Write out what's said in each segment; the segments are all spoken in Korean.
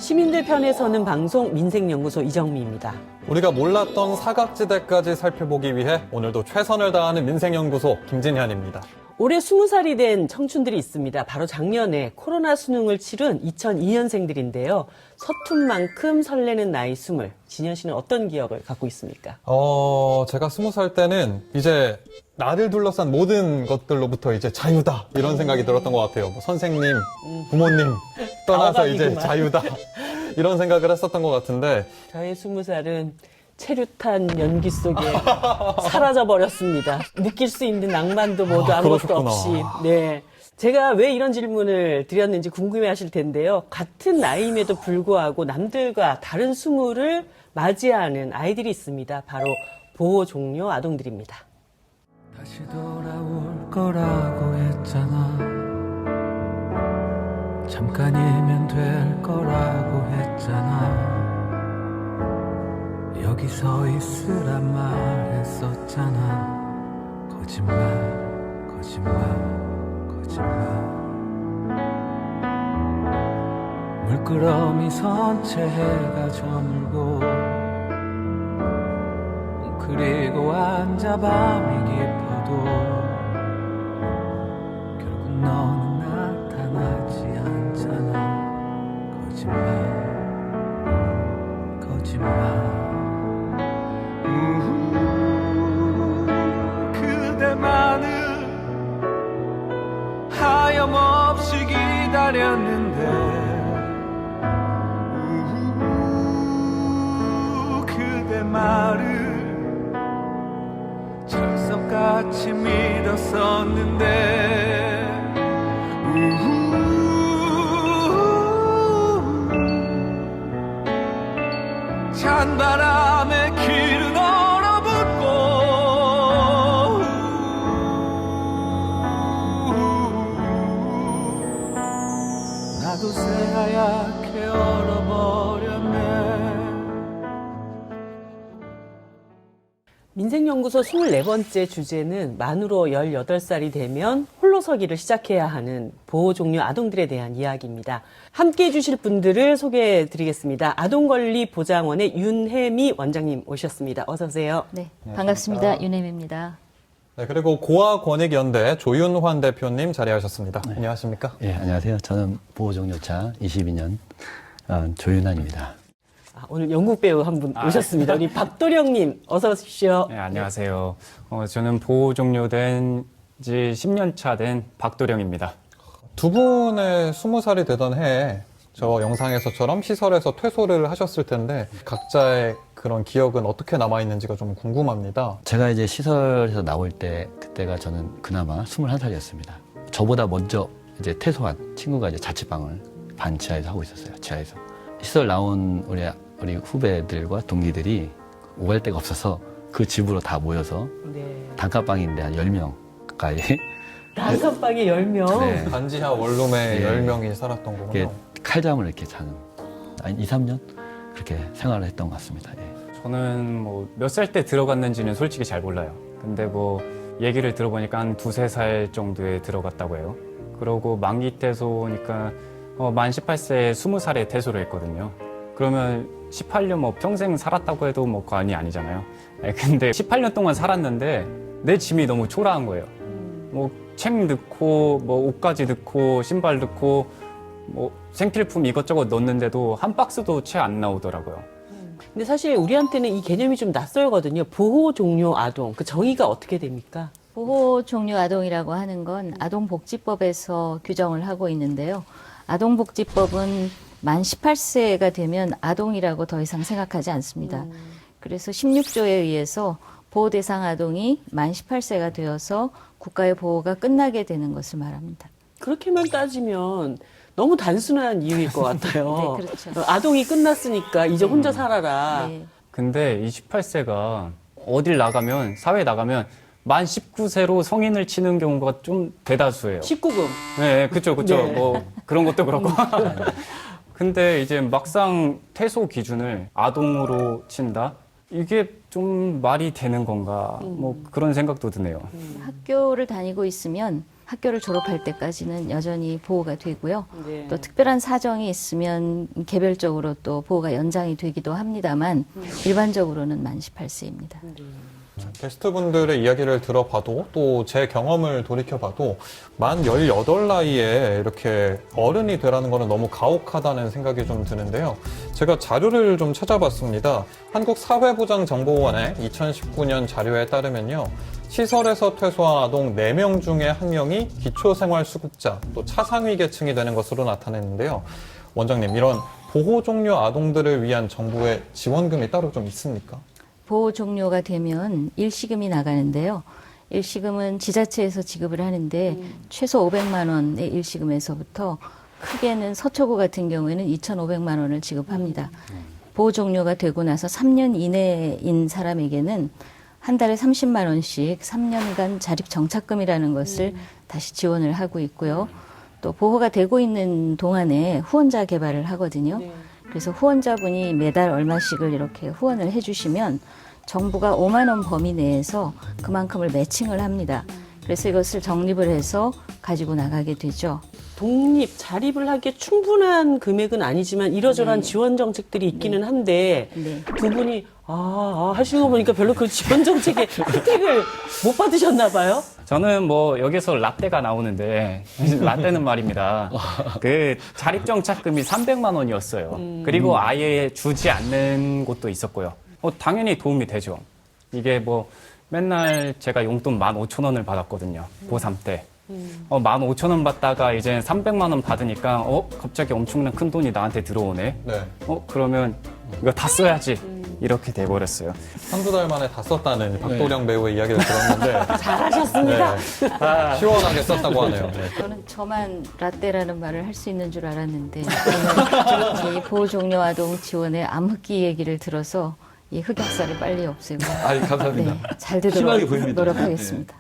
시민들 편에 서는 방송 민생연구소 이정미입니다. 우리가 몰랐던 사각지대까지 살펴보기 위해 오늘도 최선을 다하는 민생연구소 김진현입니다. 올해 20살이 된 청춘들이 있습니다. 바로 작년에 코로나 수능을 치른 2002년생들인데요. 서툰 만큼 설레는 나이 20. 진현 씨는 어떤 기억을 갖고 있습니까? 제가 20살 때는 이제 나를 둘러싼 모든 것들로부터 이제 자유다 이런 생각이 들었던 것 같아요. 뭐 선생님, 부모님 떠나서 이제 자유다 이런 생각을 했었던 것 같은데 저의 20살은 체류탄 연기 속에 사라져 버렸습니다. 느낄 수 있는 낭만도 모두 아무것도 그러셨구나. 없이. 네. 제가 왜 이런 질문을 드렸는지 궁금해 하실 텐데요. 같은 나이임에도 불구하고 남들과 다른 20을 맞이하는 아이들이 있습니다. 바로 보호 종료 아동들입니다. 다시 돌아올 거라고 했잖아. 잠깐이면 될 거라고 했잖아. 여기 서 있으란 말했었잖아. 거짓말, 거짓말, 거짓말. 물끄러미 선체 해가 저물고 그리고 앉아 밤이 깊어도 결국 너는 나타나지 않잖아. 거짓말, 거짓말. 그대만을 하염없이 기다렸는데 그대 말을 철석같이 믿었었는데 찬바람에 길은 얼어붙고 나도 새하얗게 얼어버렸네. 민생연구소 24번째 주제는 만으로 18살이 되면 홀로서기를 시작해야 하는 보호 종료 아동들에 대한 이야기입니다. 함께 해주실 분들을 소개해 드리겠습니다. 아동권리보장원의 윤혜미 원장님 오셨습니다. 어서 오세요. 네, 반갑습니다. 윤혜미입니다. 네, 그리고 고아권익연대 조윤환 대표님 자리하셨습니다. 네. 안녕하십니까? 예, 안녕하세요. 저는 보호종료차 22년 조윤환입니다. 오늘 연극 배우 한 분 오셨습니다. 우리 박도령님 어서 오십시오. 네, 안녕하세요. 저는 보호 종료된 지 10년 차 된 박도령입니다. 두 분의 20살이 되던 해에 저 영상에서처럼 시설에서 퇴소를 하셨을 텐데 각자의 그런 기억은 어떻게 남아있는지가 좀 궁금합니다. 제가 이제 시설에서 나올 때 그때가 저는 그나마 21살이었습니다. 저보다 먼저 이제 퇴소한 친구가 이제 자취방을 반 지하에서 하고 있었어요. 지하에서. 시설 나온 우리 후배들과 동기들이 오갈 데가 없어서 그 집으로 다 모여서 네. 단칸방인데 한 10명 가까이 단칸방에 10명. 네. 반지하 원룸에 예. 10명이 살았던 이렇게 거군요. 칼잠을 이렇게 자는 한 2, 3년 그렇게 생활을 했던 것 같습니다. 예. 저는 뭐 몇 살 때 들어갔는지는 솔직히 잘 몰라요. 근데 뭐 얘기를 들어보니까 한 2~3살 정도에 들어갔다고 해요. 그러고 만기 퇴소니까 만 18세에 20살에 퇴소를 했거든요. 그러면 18년 뭐 평생 살았다고 해도 뭐 관이 아니잖아요. 근데 18년 동안 살았는데 내 짐이 너무 초라한 거예요. 뭐 책 넣고 뭐 옷까지 넣고 신발 넣고 뭐 생필품 이것저것 넣었는데도 한 박스도 채 안 나오더라고요. 근데 사실 우리한테는 이 개념이 좀 낯설거든요. 보호 종료 아동. 그 정의가 어떻게 됩니까? 보호 종료 아동이라고 하는 건 아동복지법에서 규정을 하고 있는데요. 아동복지법은 만 18세가 되면 아동이라고 더 이상 생각하지 않습니다. 그래서 16조에 의해서 보호 대상 아동이 만 18세가 되어서 국가의 보호가 끝나게 되는 것을 말합니다. 그렇게만 따지면 너무 단순한 이유일 것 같아요. 네, 그렇죠. 아동이 끝났으니까 이제 혼자 살아라. 네. 근데 이 18세가 어딜 나가면 사회에 나가면 만 19세로 성인을 치는 경우가 좀 대다수예요. 19금. 네, 그쵸. 네. 뭐 그런 것도 그렇고. 근데 이제 막상 퇴소 기준을 아동으로 친다? 이게 좀 말이 되는 건가? 뭐 그런 생각도 드네요. 학교를 다니고 있으면 학교를 졸업할 때까지는 여전히 보호가 되고요. 네. 또 특별한 사정이 있으면 개별적으로 또 보호가 연장이 되기도 합니다만 일반적으로는 만 18세입니다. 게스트분들의 이야기를 들어봐도 또 제 경험을 돌이켜봐도 만 18 나이에 이렇게 어른이 되라는 거는 너무 가혹하다는 생각이 좀 드는데요. 제가 자료를 좀 찾아봤습니다. 한국사회보장정보원의 2019년 자료에 따르면요. 시설에서 퇴소한 아동 4명 중에 1명이 기초생활수급자, 또 차상위 계층이 되는 것으로 나타냈는데요. 원장님, 이런 보호 종료 아동들을 위한 정부의 지원금이 따로 좀 있습니까? 보호 종료가 되면 일시금이 나가는데요. 일시금은 지자체에서 지급을 하는데 최소 500만 원의 일시금에서부터 크게는 서초구 같은 경우에는 2,500만 원을 지급합니다. 보호 종료가 되고 나서 3년 이내인 사람에게는 한 달에 30만 원씩 3년간 자립정착금이라는 것을 다시 지원을 하고 있고요. 또 보호가 되고 있는 동안에 후원자 개발을 하거든요. 그래서 후원자분이 매달 얼마씩을 이렇게 후원을 해주시면 정부가 5만 원 범위 내에서 그만큼을 매칭을 합니다. 그래서 이것을 적립을 해서 가지고 나가게 되죠. 독립, 자립을 하기에 충분한 금액은 아니지만 이러저러한 지원 정책들이 있기는 한데 네. 두 분이 하시는 거 보니까 별로 그 지원 정책에 혜택을 못 받으셨나 봐요. 저는 뭐 여기서 라떼가 나오는데 라떼는 말입니다. 그 자립정착금이 300만 원이었어요. 그리고 아예 주지 않는 곳도 있었고요. 당연히 도움이 되죠. 이게 뭐 맨날 제가 용돈 15,000원을 받았거든요. 고3 때. 15,000원 받다가 이제 300만 원 받으니까 갑자기 엄청난 큰 돈이 나한테 들어오네. 네. 그러면 이거 다 써야지. 이렇게 돼버렸어요. 한두 달 만에 다 썼다는 박도령 배우의 이야기를 들었는데 잘하셨습니다. 네. 시원하게 썼다고 하네요. 네. 저는 저만 라떼라는 말을 할 수 있는 줄 알았는데 오늘 이 보호 종료 아동 지원의 암흑기 얘기를 들어서 이 흑역사를 빨리 없애고 감사합니다. 네, 잘 희망이 되도록 보입니다. 노력하겠습니다.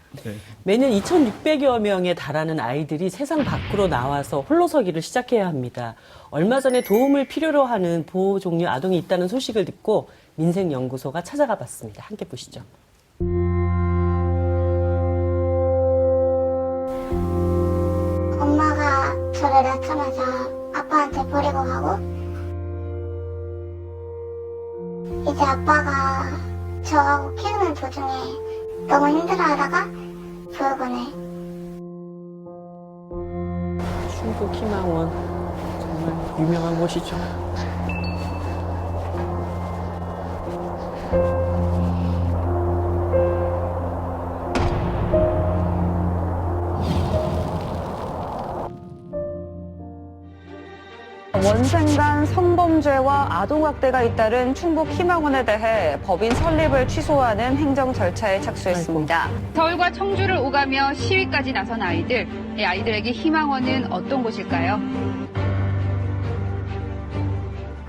매년 2,600여 명에 달하는 아이들이 세상 밖으로 나와서 홀로서기를 시작해야 합니다. 얼마 전에 도움을 필요로 하는 보호 종류 아동이 있다는 소식을 듣고 민생연구소가 찾아가 봤습니다. 함께 보시죠. 엄마가 저를 낳자마자 아빠한테 버리고 가고 이제 아빠가 저하고 키우는 도중에 너무 힘들어하다가 보육원에 충북 희망원 정말 유명한 곳이죠. 원생간 성범죄와 아동학대가 잇따른 충북 희망원에 대해 법인 설립을 취소하는 행정 절차에 착수했습니다. 서울과 청주를 오가며 시위까지 나선 아이들, 이 아이들에게 희망원은 어떤 곳일까요?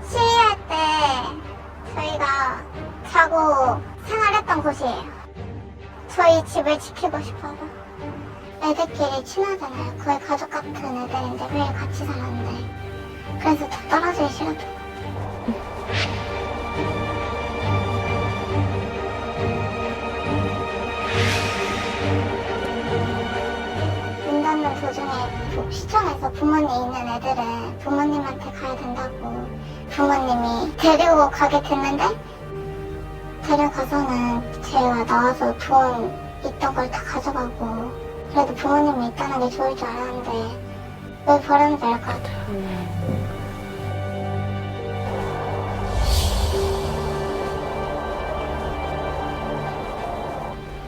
시위할 때 저희가 자고 생활했던 곳이에요. 저희 집을 지키고 싶어서. 애들끼리 친하잖아요. 거의 가족 같은 애들인데 매일 같이 살았는데 그래서 더 떨어지기 싫었던 문 닫는 도중에 시청에서 부모님 있는 애들은 부모님한테 가야 된다고 부모님이 데리고 가게 됐는데 데려가서는 제가 나와서 돈 있던 걸 다 가져가고 그래도 부모님이 있다는 게 좋을 줄 알았는데 왜 버렸는지 알 것 같아요.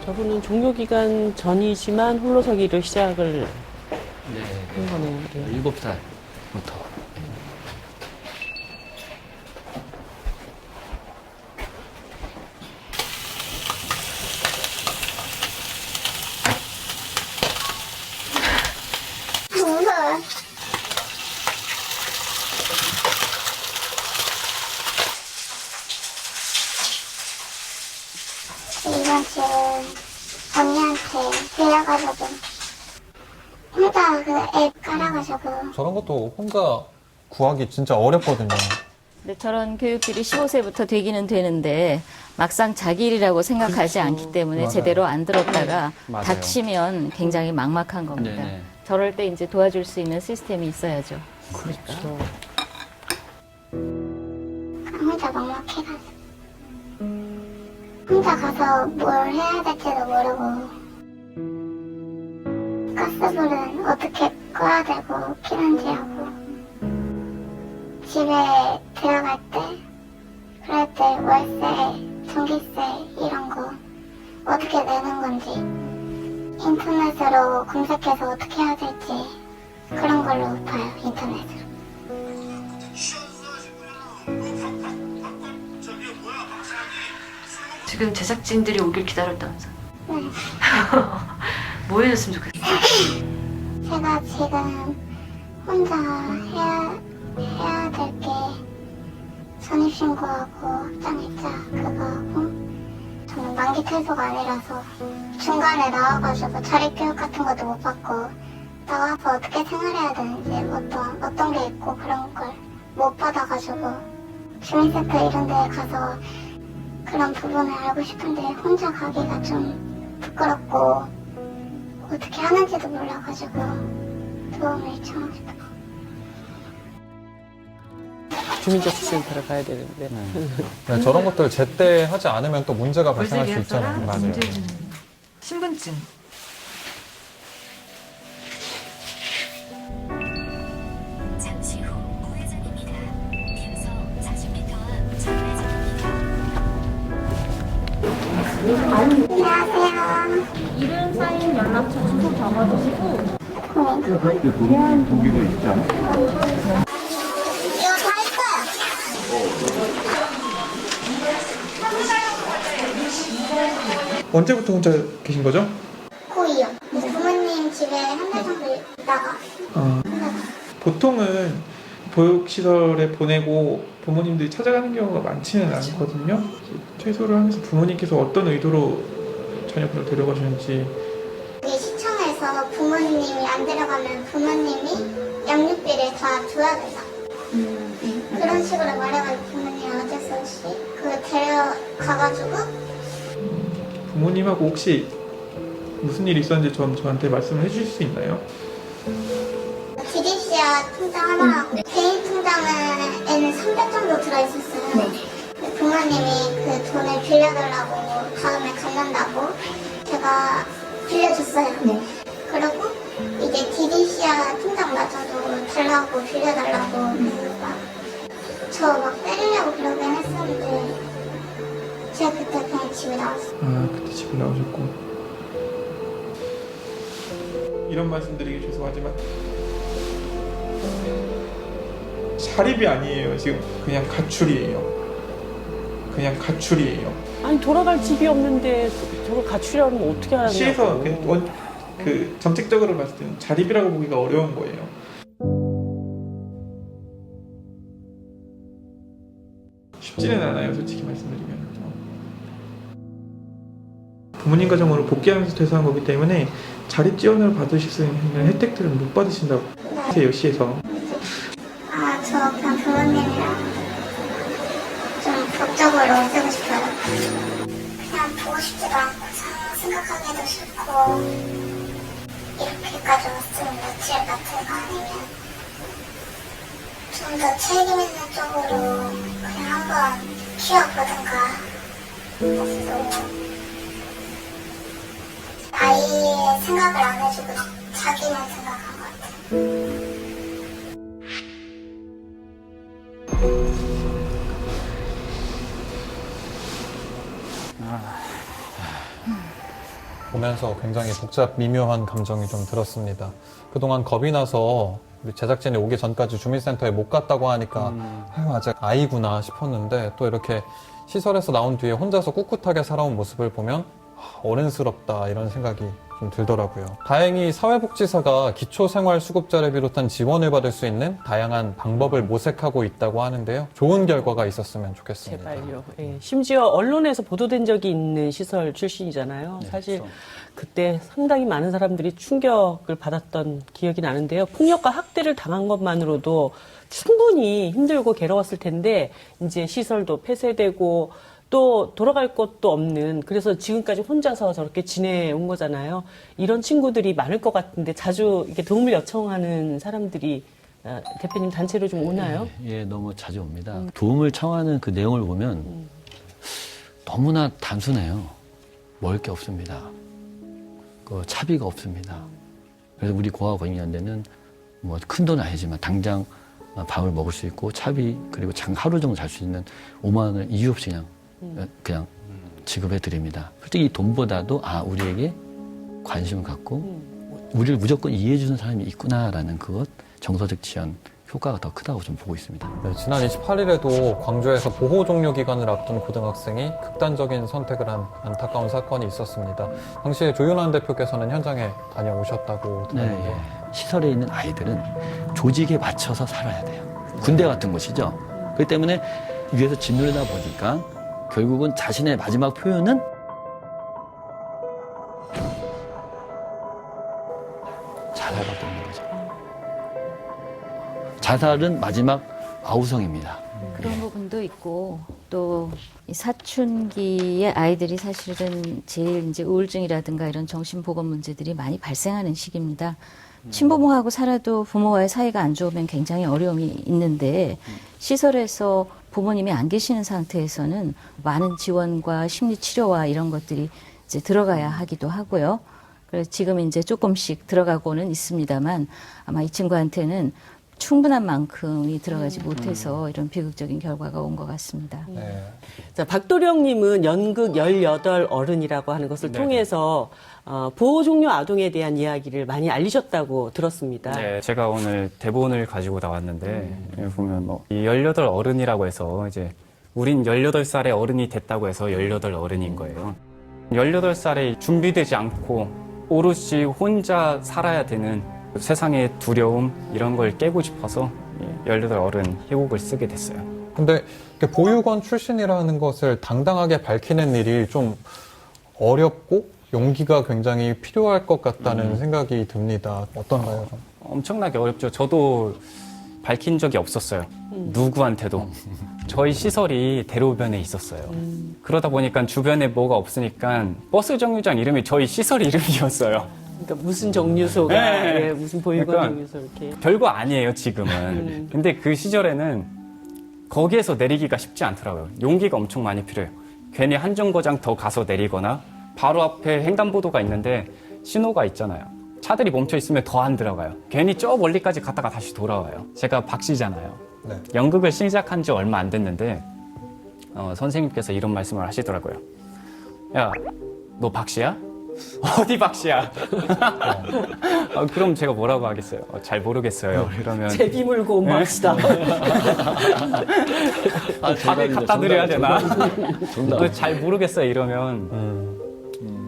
저분은 종료기간 전이지만 홀로서기를 시작을 한 거네요. 네. 7살부터. 무서워요. 이번 집은 언니한테 빌려가지고 혼자 그 앱 깔아가지고 저런 것도 혼자 구하기 진짜 어렵거든요. 근데 저런 교육들이 15세부터 되기는 되는데 막상 자기 일이라고 생각하지 않기 때문에 맞아요. 제대로 안 들었다가 맞아요. 다치면 굉장히 막막한 겁니다. 네네. 저럴 때 이제 도와줄 수 있는 시스템이 있어야죠. 혼자 막막해가지고 혼자 가서 뭘 해야 될지도 모르고 가스불은 어떻게 꺼야 되고 켜는지 하고 집에 들어갈 때 그럴 때 월세, 전기세 이런 거 어떻게 내는 건지 인터넷으로 검색해서 어떻게 해야 될지 그런 걸로 봐요, 인터넷으로. 지금 제작진들이 오길 기다렸다면서. 네. 뭐 해줬으면 좋겠어요? 제가 지금 혼자 해야 될 게 전입신고하고 확장일자 그거 하고 저는 만기 퇴소가 아니라서 중간에 나와가지고 자립교육 같은 것도 못 받고 나와서 어떻게 생활해야 되는지 어떤 게 있고 그런 걸 못 받아가지고 주민센터 이런 데 가서 그런 부분을 알고 싶은데 혼자 가기가 좀 부끄럽고 어떻게 하는지도 몰라가지고 도움을 요청하고 싶어요. 주민자치센터를 가야 되는데. 네, 저런 것들 제때 하지 않으면 또 문제가 발생할 수 계약서랑 있잖아요. 맞아요. 문제준 신분증. 잠시 후 우회전입니다. 이어서 40m 앞 좌회전입니다. 안녕하세요. 이름, 사인, 연락처, 주소 적어주시고 이거 다 했어요. 언제부터 혼자 계신 거죠? 고2요. 부모님 집에 한 달 정도 있다가 보통은 보육시설에 보내고 부모님들이 찾아가는 경우가 많지는 않거든요. 퇴소를 하면서 부모님께서 어떤 의도로 자녀분을 데려가셨는지. 여기 시청에서 부모님이 안 데려가면 부모님이 양육비를 다 줘야 된다. 그런 식으로 말해가지고 부모님이 어쩔 수 없이 데려가가지고 부모님하고 혹시 무슨 일이 있었는지 저한테 말씀을 해주실 수 있나요? DDC야 통장 하나하고 개인 통장에는 300 정도 들어있었어요. 근데 부모님이 그 돈을 빌려달라고 다음에 갚는다고 제가 빌려줬어요. 그리고 이제 DDC야 통장마저도 달라고 빌려달라고 저 막 때리려고 그러긴 했었는데 제가 그때 그냥 집에 나왔어요. 아, 그때 집에 나오셨고. 이런 말씀드리기 죄송하지만 자립이 아니에요. 지금 그냥 가출이에요. 그냥 가출이에요. 아니 돌아갈 집이 없는데 저걸 가출하면 어떻게 하냐고. 시에서 그 정책적으로 봤을 때는 자립이라고 보기가 어려운 거예요. 쉽지는 않아요, 솔직히 말씀드리면. 부모님 가정으로 복귀하면서 퇴소한 거기 때문에 자립 지원을 받으실 수 있는 혜택들은 못 받으신다고 하세요, 시에서. 저 그냥 부모님이랑 좀 법적으로 쓰고 싶어요. 그냥 보고 싶지도 않고 생각하기도 싫고 이렇게까지 왔으면 며칠 같은가 아니면 좀 더 책임 있는 쪽으로 그냥 한번 키워보든가 했어. 아이의 생각을 안 해주고 자기만 생각한 것 같아요. 보면서 굉장히 복잡 미묘한 감정이 좀 들었습니다. 그동안 겁이 나서 우리 제작진이 오기 전까지 주민센터에 못 갔다고 하니까 아유, 아직 아이구나 싶었는데 또 이렇게 시설에서 나온 뒤에 혼자서 꿋꿋하게 살아온 모습을 보면 어른스럽다 이런 생각이 좀 들더라고요. 다행히 사회복지사가 기초생활수급자를 비롯한 지원을 받을 수 있는 다양한 방법을 모색하고 있다고 하는데요. 좋은 결과가 있었으면 좋겠습니다. 제발요. 예. 심지어 언론에서 보도된 적이 있는 시설 출신이잖아요. 네, 사실 그렇죠. 그때 상당히 많은 사람들이 충격을 받았던 기억이 나는데요. 폭력과 학대를 당한 것만으로도 충분히 힘들고 괴로웠을 텐데 이제 시설도 폐쇄되고 또 돌아갈 곳도 없는, 그래서 지금까지 혼자서 저렇게 지내온 거잖아요. 이런 친구들이 많을 것 같은데 자주 이렇게 도움을 요청하는 사람들이 대표님 단체로 좀 오나요? 예, 너무 자주 옵니다. 도움을 청하는 그 내용을 보면 너무나 단순해요. 먹을 게 없습니다. 그 차비가 없습니다. 그래서 우리 고아 권익연대는 뭐 큰 돈은 아니지만 당장 밥을 먹을 수 있고 차비 그리고 하루 정도 잘 수 있는 5만 원을 이유 없이 그냥 지급해 드립니다. 솔직히 이 돈보다도 우리에게 관심을 갖고 우리를 무조건 이해해 주는 사람이 있구나라는 그것, 정서적 지원 효과가 더 크다고 좀 보고 있습니다. 네, 지난 28일에도 광주에서 보호 종료 기간을 앞둔 고등학생이 극단적인 선택을 한 안타까운 사건이 있었습니다. 당시에 조윤환 대표께서는 현장에 다녀오셨다고 들었는데 네, 시설에 있는 아이들은 조직에 맞춰서 살아야 돼요. 군대 같은 곳이죠. 그렇기 때문에 위에서 짓누르다 보니까 결국은 자신의 마지막 표현은 자살밖에 없는 거죠. 자살은 마지막 아우성입니다. 그런 부분도 있고 또 이 사춘기의 아이들이 사실은 제일 이제 우울증이라든가 이런 정신보건 문제들이 많이 발생하는 시기입니다. 친부모하고 살아도 부모와의 사이가 안 좋으면 굉장히 어려움이 있는데 시설에서 부모님이 안 계시는 상태에서는 많은 지원과 심리 치료와 이런 것들이 이제 들어가야 하기도 하고요. 그래서 지금 이제 조금씩 들어가고는 있습니다만 아마 이 친구한테는 충분한 만큼이 들어가지 못해서 이런 비극적인 결과가 온 것 같습니다. 네. 자, 박도령님은 연극 18 어른이라고 하는 것을 네. 통해서 보호 종료 아동에 대한 이야기를 많이 알리셨다고 들었습니다. 네, 제가 오늘 대본을 가지고 나왔는데 여기 보면 이 18 어른이라고 해서 이제 우린 18살의 어른이 됐다고 해서 18 어른인 거예요. 18살에 준비되지 않고 오롯이 혼자 살아야 되는 세상의 두려움 이런 걸 깨고 싶어서 18 어른 희곡을 쓰게 됐어요. 근데 이렇게 보육원 출신이라는 것을 당당하게 밝히는 일이 좀 어렵고 용기가 굉장히 필요할 것 같다는 생각이 듭니다. 어떤가요? 좀? 엄청나게 어렵죠. 저도 밝힌 적이 없었어요. 누구한테도. 저희 시설이 대로변에 있었어요. 그러다 보니까 주변에 뭐가 없으니까 버스 정류장 이름이 저희 시설 이름이었어요. 그러니까 무슨 정류소가, 네. 예, 무슨 보육원 그러니까 정류소 이렇게. 별거 아니에요, 지금은. 근데 그 시절에는 거기에서 내리기가 쉽지 않더라고요. 용기가 엄청 많이 필요해요. 괜히 한 정거장 더 가서 내리거나 바로 앞에 횡단보도가 있는데 신호가 있잖아요. 차들이 멈춰 있으면 더 안 들어가요. 괜히 저 멀리까지 갔다가 다시 돌아와요. 제가 박씨잖아요. 네. 연극을 시작한 지 얼마 안 됐는데 선생님께서 이런 말씀을 하시더라고요. 야, 너 박씨야? 어디 박씨야? 그럼 제가 뭐라고 하겠어요? 잘 모르겠어요. 그러면 제비 물고 온 박씨다. 밥을 갖다 드려야 되나? 잘 모르겠어요. 이러면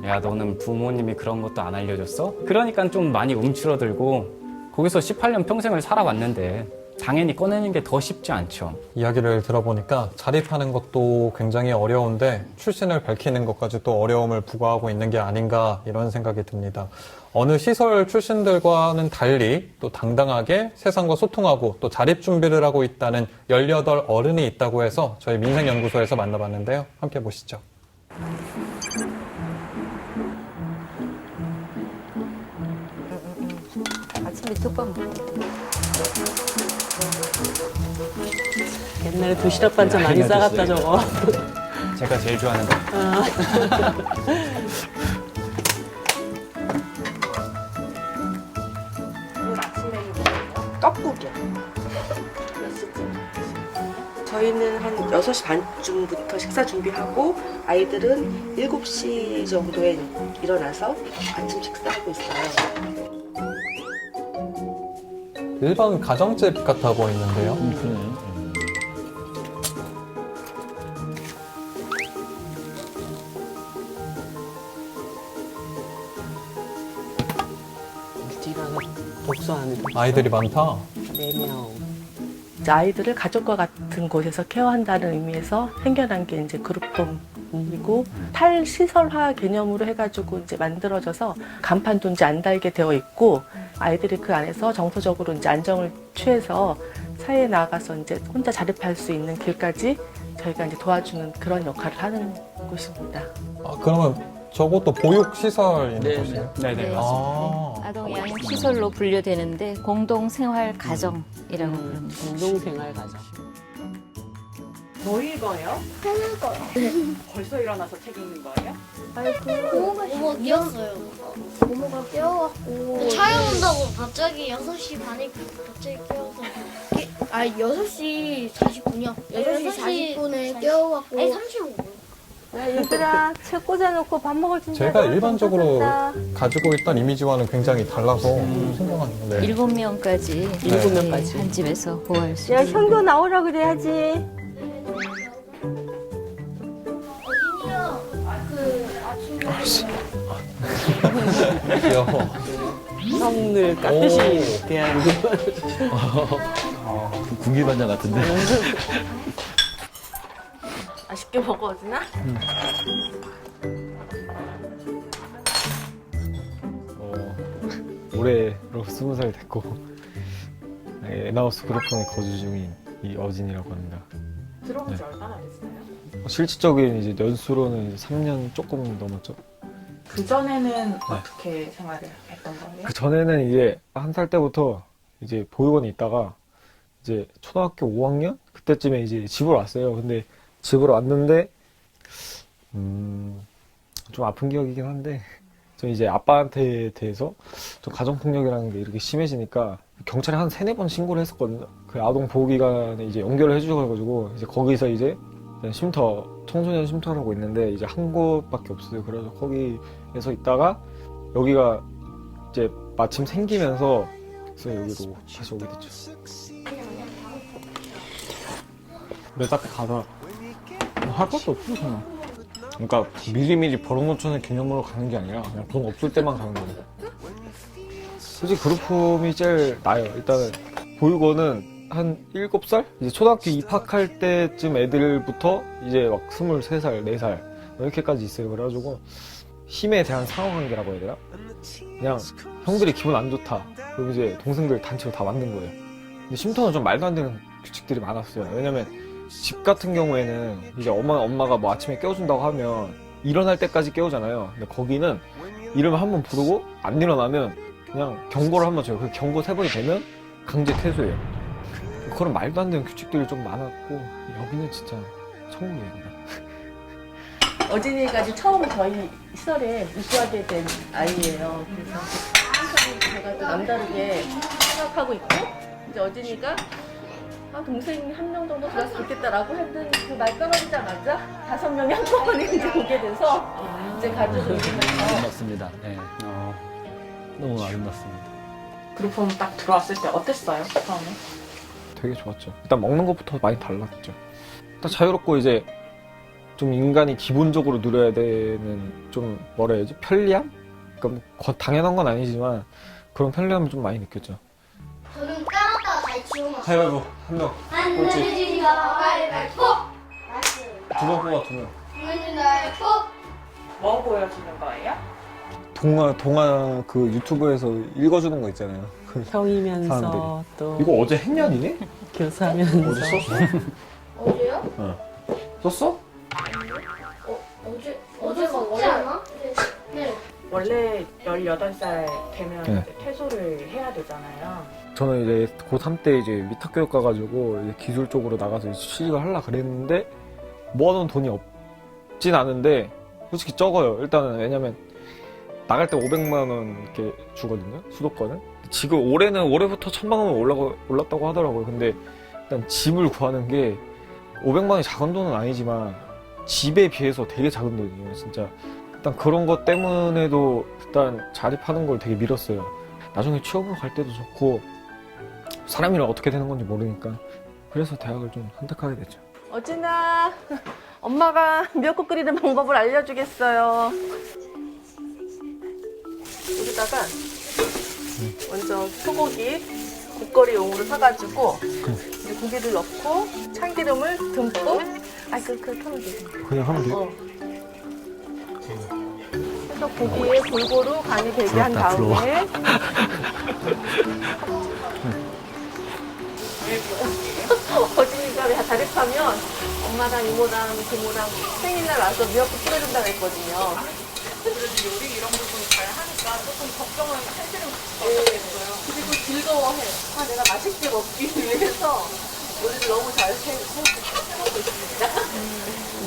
야, 너는 부모님이 그런 것도 안 알려줬어? 그러니까 좀 많이 움츠러들고 거기서 18년 평생을 살아왔는데 당연히 꺼내는 게 더 쉽지 않죠. 이야기를 들어보니까 자립하는 것도 굉장히 어려운데 출신을 밝히는 것까지 또 어려움을 부과하고 있는 게 아닌가 이런 생각이 듭니다. 어느 시설 출신들과는 달리 또 당당하게 세상과 소통하고 또 자립 준비를 하고 있다는 18 어른이 있다고 해서 저희 민생연구소에서 만나봤는데요. 함께 보시죠. 아침에 뚝밥 먹고. 옛날에 도시락 반찬 많이 싸갔다 저거. 제가 제일 좋아하는 거. 떡국이요. 몇 시쯤? 저희는 한 6시 반쯤부터 식사 준비하고 아이들은 7시 정도에 일어나서 아침 식사하고 있어요. 일반 가정집 같아 보이는데요. 그러네요. 독서하는 아이들이 많다. 4명. 이제 아이들을 가족과 같은 곳에서 케어한다는 의미에서 생겨난 게 이제 그룹홈이고 탈시설화 개념으로 해가지고 이제 만들어져서 간판도 이제 안 달게 되어 있고 아이들이 그 안에서 정서적으로 이제 안정을 취해서 사회에 나가서 이제 혼자 자립할 수 있는 길까지 저희가 이제 도와주는 그런 역할을 하는 곳입니다. 아, 그러면 저것도 보육시설 있는 곳이에요? 네네. 아. 아동 양육 시설로 분류되는데 공동 생활 가정이라고 부릅니다. 공동생활 가정. 뭐 읽어요? 하는 거. 벌써 일어나서 책 읽는 거예요? 고모가 깨웠어요. 고모가 깨워갖고 촬영한다고 갑자기 6시 반에 갑자기 깨워서 6시 49년 6시 40분에 깨워갖고 아니 35분. 얘들아 책 꽂아놓고 밥 먹을 준비. 제가 일반적으로 가지고 있던 이미지와는 굉장히 달라서 생각하는데. 7명까지 7명까지. 한 집에서 보호할 수 야 있어요. 현교 나오라 그래야지. 어진이요. 그 아침에 귀여워. 성을 깍듯이 대하는 군기반장 같은데. 맛있게 먹어 어진아? 올해로 20살 됐고 에나우스 그룹홈에 거주 중인 이 어진이라고 합니다. 들어온 지 얼마나 됐어요? 실질적인 이제 연수로는 이제 3년 조금 넘었죠. 그 전에는 어떻게 생활을 했던 거예요? 그 전에는 이제 1살 때부터 이제 보육원에 있다가 이제 초등학교 5학년 그때쯤에 이제 집으로 왔어요. 근데 집으로 왔는데 좀 아픈 기억이긴 한데 저 이제 아빠한테 대해서 좀 가정폭력이라는 게 이렇게 심해지니까 경찰에 한 3-4번 신고를 했었거든요. 그 아동보호기관에 이제 연결을 해주셔가지고 이제 거기서 이제 쉼터, 청소년 쉼터라고 있는데 이제 한 곳밖에 없어요. 그래서 거기에서 있다가 여기가 이제 마침 생기면서 그래서 여기로 다시 오게 됐죠. 내 앞에 가서 할 것도 없어 그냥. 그러니까 미리미리 벌어놓자는 개념으로 가는 게 아니라 그냥 돈 없을 때만 가는 거예요. 솔직히 그룹홈이 제일 나아요. 일단은 보육원은 한 7살? 이제 초등학교 입학할 때쯤 애들부터 이제 막 23살, 4살 이렇게까지 있어요. 그래가지고 힘에 대한 상호관계라고 해야 되나? 그냥 형들이 기분 안 좋다. 그럼 이제 동생들 단체로 다 만든 거예요. 근데 쉼터는 좀 말도 안 되는 규칙들이 많았어요. 왜냐면 집 같은 경우에는 이제 엄마가 뭐 아침에 깨워준다고 하면 일어날 때까지 깨우잖아요. 근데 거기는 이름을 한번 부르고 안 일어나면 그냥 경고를 한번 줘요. 그 경고 3번이 되면 강제 퇴소예요. 그런 말도 안 되는 규칙들이 좀 많았고 여기는 진짜 천국이에요. 그냥. 어진이까지 처음 저희 시설에 입주하게 된 아이예요. 그래서 제가 또 남다르게 생각하고 있고 이제 어진이가 동생이 1명 정도 들어서 좋겠다라고 했던 그 말 떨어지자마자 5명이 한꺼번에 이제 오게 돼서 이제 가지고 있으면서 아름답습니다. 네. 너무 아름답습니다. 그룹홈 딱 들어왔을 때 어땠어요? 처음에? 되게 좋았죠. 일단 먹는 것부터 많이 달랐죠. 일단 자유롭고 이제 좀 인간이 기본적으로 누려야 되는 좀 뭐라 해야지? 편리함? 그러니까 뭐 당연한 건 아니지만 그런 편리함을 좀 많이 느꼈죠. 저는 까먹다가 잘 지워놨어요. 가위바위보 한 명. 안 내려지니까 가위바위보. 2명 뽑아 2명. 가위바위보. 뭐 보여주는 거예요? 동화 그 유튜브에서 읽어주는 거 있잖아요. 그 형이면서 사람들이. 또 이거 어제 했냐 니네? 교사면서 어제 썼어? 어제요? 썼어? 어제 썼지 않아? 네. 원래 18살 되면 네. 이제 퇴소를 해야 되잖아요. 저는 이제 고3 때 이제 위탁교육 가가지고 이제 기술 쪽으로 나가서 이제 취직을 하려고 그랬는데 모아놓은 돈이 없진 않은데 솔직히 적어요. 일단은 왜냐면 나갈 때 500만 원 이렇게 주거든요. 수도권은. 지금 올해부터 1000만 원 올랐다고 하더라고요. 근데 일단 집을 구하는 게 500만 원이 작은 돈은 아니지만 집에 비해서 되게 작은 돈이에요. 진짜. 일단 그런 것 때문에도 일단 자립하는 걸 되게 미뤘어요. 나중에 취업으로 갈 때도 좋고 사람이랑 어떻게 되는 건지 모르니까 그래서 대학을 좀 선택하게 됐죠. 어진아 엄마가 미역국 끓이는 방법을 알려주겠어요. 여기다가 먼저 소고기 국거리용으로 사가지고 이제 고기를 넣고 참기름을 듬뿍 그렇게 하면 되지. 그냥 하면 돼요? 그래서 고기에 골고루 간이 배게 한 다음에 어진이가 자립하면 엄마랑 이모랑 부모랑 생일날 와서 미역국 끓여준다고 했거든요. 그래도 요리 이런 부분 잘 하니까 조금 걱정은 사실은 없어요. 그리고 즐거워해. 내가 맛있게 먹기 위해서 요리를 너무 잘 해먹고 있습니다.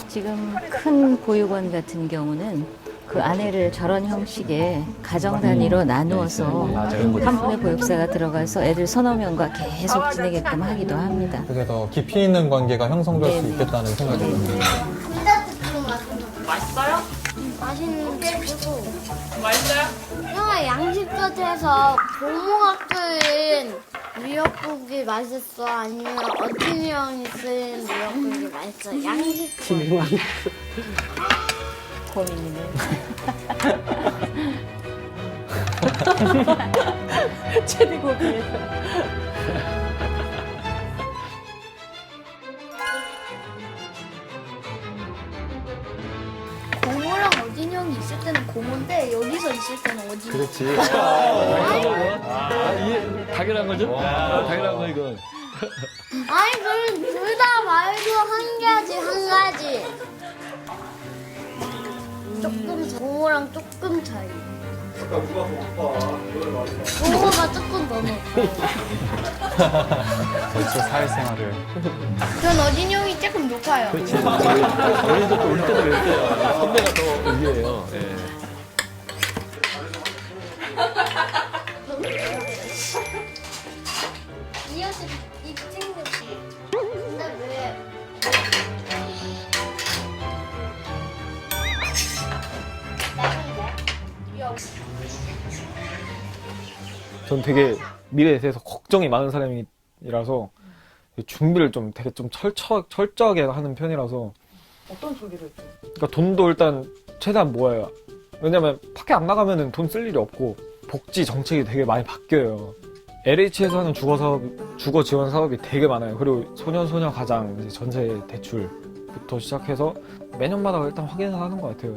지금 큰 보육원 같은 경우는 그 아내를 저런 형식의 가정 단위로 나누어서 한 분의 보육사가 들어가서 애들 서너 명과 계속 지내게끔 하기도 합니다. 그게 더 깊이 있는 관계가 형성될 수 있겠다는 생각이 듭니다. 맛있어요? 맛있는데 그리고 맛있어요? 형아 양식껏해서 고모학교인 미역국이 맛있어? 아니면 어진이 형이 쓴 미역국이 맛있어? 양식 진행왕. 고민이네. 최대 고민이다. 고모랑 어진이 형이 있을 때는 고모인데 여기서 있을 때는 어진이. 그렇지. 이게 당연한 거죠? 당연한 거 이건. 아니 그럼 둘 다 말도 한 가지 한 가지. 조금 고모랑 조금 차이. 고모가 조금 더 높아. 벌써 사회생활을. 전 어진이 형이 조금 높아요. 그렇지. 우리도 또 올 때도 올 때야. 선배가 더 위에요. 이 옷이 이 친구. 근데 왜? 전 되게 미래에 대해서 걱정이 많은 사람이라서 준비를 좀 되게 좀 철저하게 하는 편이라서. 어떤 준비를 좀? 그러니까 돈도 일단 최대한 모아요. 왜냐면 밖에 안 나가면은 돈 쓸 일이 없고 복지 정책이 되게 많이 바뀌어요. LH에서 하는 주거 지원 사업이 되게 많아요. 그리고 소년소녀 가장 이제 전세 대출부터 시작해서 매년마다 일단 확인을 하는 것 같아요.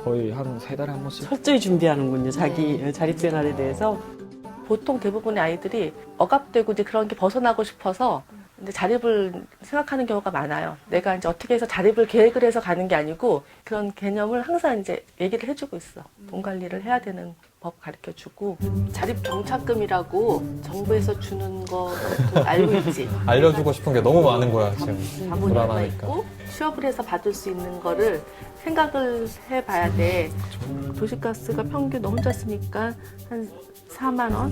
거의 한 3달에 한 번씩. 철저히 준비하는군요. 자기 자립생활에 대해서. 보통 대부분의 아이들이 억압되고 이제 그런 게 벗어나고 싶어서 이제 자립을 생각하는 경우가 많아요. 내가 이제 어떻게 해서 자립을 계획을 해서 가는 게 아니고 그런 개념을 항상 이제 얘기를 해주고 있어. 돈 관리를 해야 되는 법 가르쳐주고 자립 정착금이라고 정부에서 주는 거 알고 있지? 알려주고 싶은 게 너무 많은 거야, 지금. 자본이 얼마 불안하니까. 있고 취업을 해서 받을 수 있는 거를 생각을 해봐야 돼. 도시가스가 평균 너 혼자 쓰니까 한 4만 원,